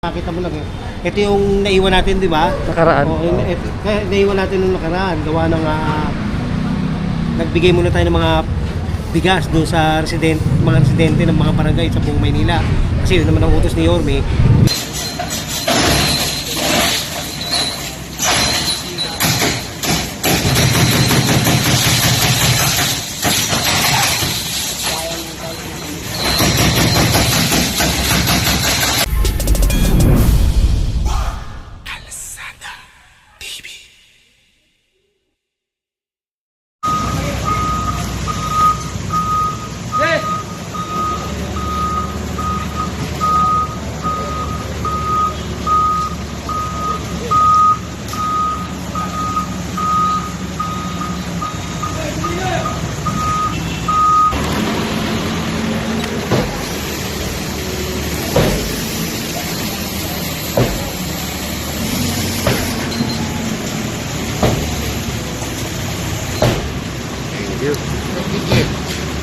Nakita mo lang eh. Ito yung naiwan natin, di ba? Nakaraan. Naiwan natin nung nakaraan. Gawa ng nagbigay muna tayo ng mga bigas doon sa mga residente ng mga barangay sa buong Maynila. Kasi yun naman ang utos ni Yorme.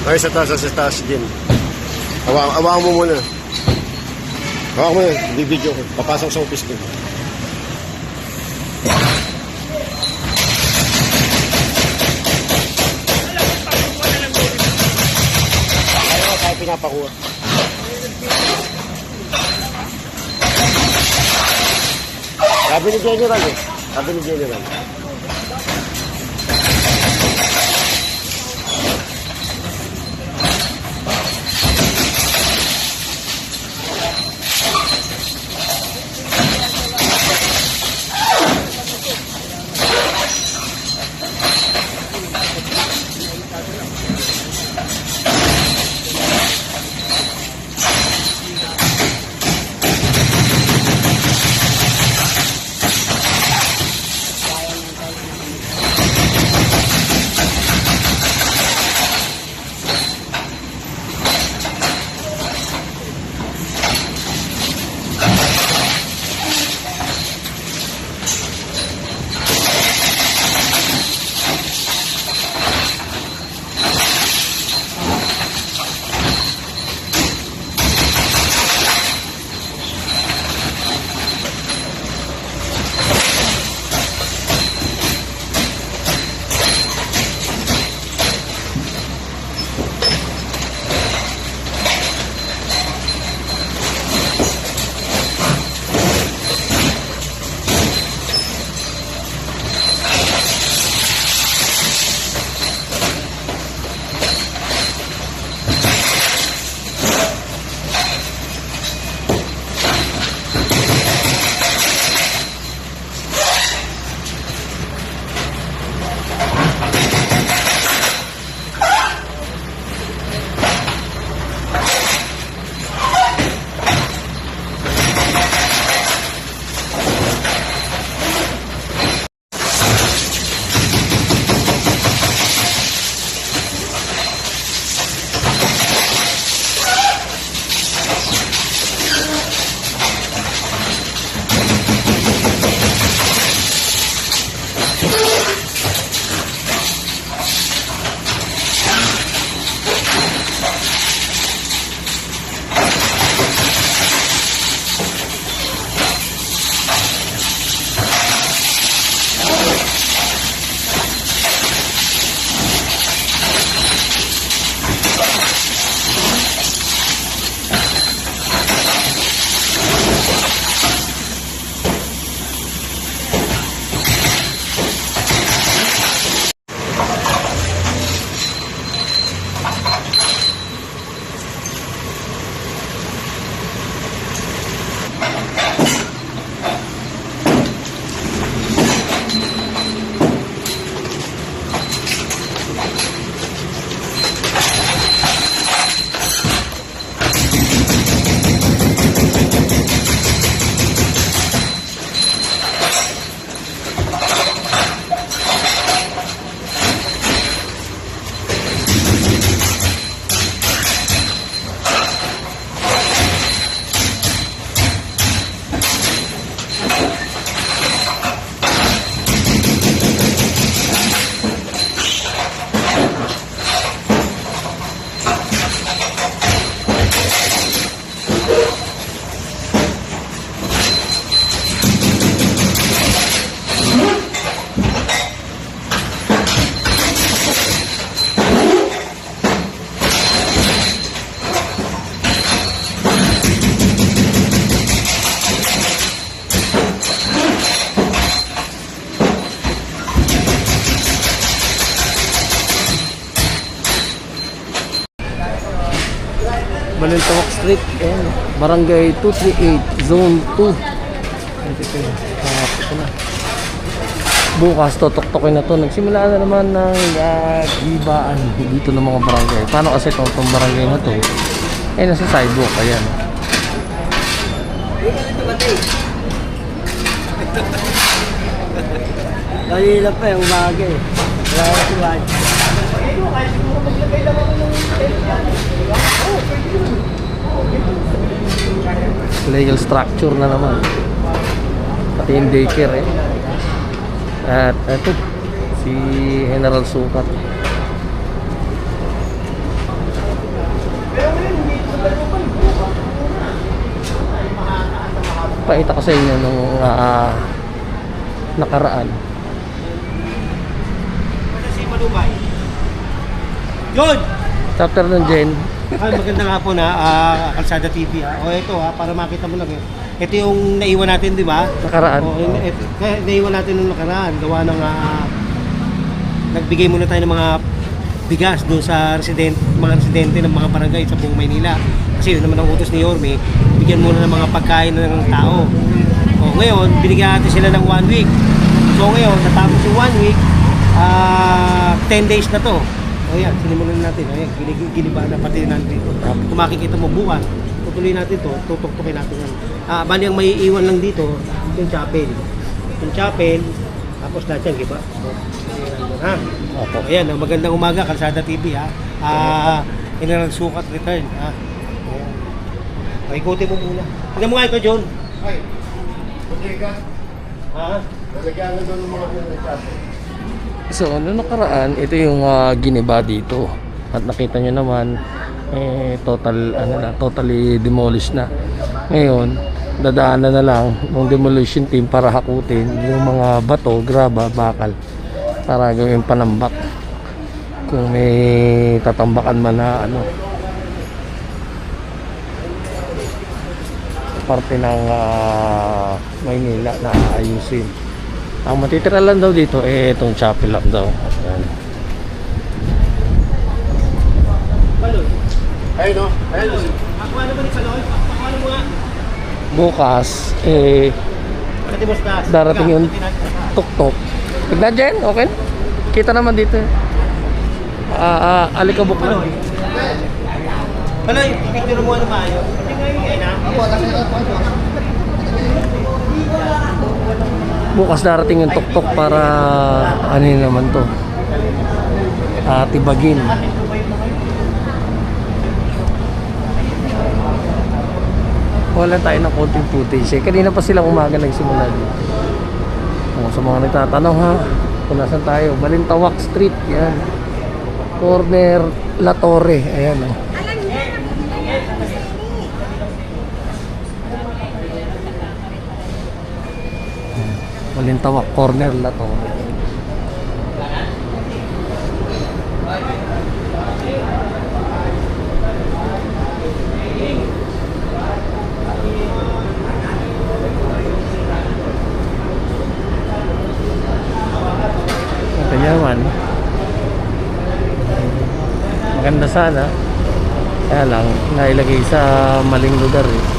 Ay, sa taas din. Hawakan mo muna. Hawakan mo muna. Bibidyo ko. Papasok sa office ko. Ayaw, tayo pinapakuha. Sabi ni General eh. Sabi ni General. Street, ayan, Barangay 238, Zone 2. Ito na. Bukas, tutoktokin na to. Nagsimula na naman ng gibaan dito ng mga barangay. Paano kasi itong barangay na to? Eh, nasa sidewalk, ayan. Kanina pa yung bagay. Wala ko tuwan. Legal structure na naman. Pati yung daycare eh. At eto, si General Sukat. Pakita ko sa inyo nung nakaraan. Si Malumay. Yun! Chapter ng Jen. Ay, maganda nga po na Kalsada TV. O ito para makita mo lang. Ito yung naiwan natin, di ba? Nakaraan. O, naiwan natin nung nakaraan. Gawa ng nagbigay muna tayo ng mga bigas doon sa mga residente ng mga barangay sa buong Maynila. Kasi yun naman ang utos ni Yorme, bigyan muna ng mga pagkain ng tao. O ngayon, binigyan natin sila ng 1 week. So ngayon, natapos yung 1 week, 10 days na to. O yan, sinimulan natin. Ayan, giniba na pati natin dito. Kung makikita mo bukas, tutuloy natin to, tutuktukin natin yan. Bali ang may iwan lang dito, yung chapel. Yung chapel, tapos lahat yan, giba. So, ha? Opo. Ayan, magandang umaga, Kalsada TV ha. General Sukat return ha. Ayan. Ikutin mo muna. Tignan mo nga ito, John. Ay, bodega. Ha? Lalagyan na doon ng mga pinagkasa. So, noong nakaraan, ito yung giniba dito. At nakita nyo naman, totally demolished na. Ngayon, dadaanan na lang ng demolition team para hakutin yung mga bato, graba, bakal para gawing panambak. Kung may tatambakan man na parte ng Maynila na ayusin. Ang matitira lang daw dito itong chapel lang daw. Ayan. Baloy. Ayun no? Ayun. Akuha naman ni Baloy. Akuha mo nga. Bukas Pati mo sa taas. darating yung tuktok. Tignan dyan, okay? Kita naman dito. Alikabok na. Baloy. Baloy, picture mo ano maayo. Ayan na. Bukas darating yung tuktok para ano yun naman to, tibagin. Wala tayo ng konting footage eh. Kanina pa silang umaga nagsimula dito. Sa mga nagtatanong ha, kung nasan tayo, Balintawak Street, yan. Corner La Torre, ayan o. Balintawak, Corner La Torre. Ito naman. Maganda sana. Kaya lang, nailagay sa maling lugar eh.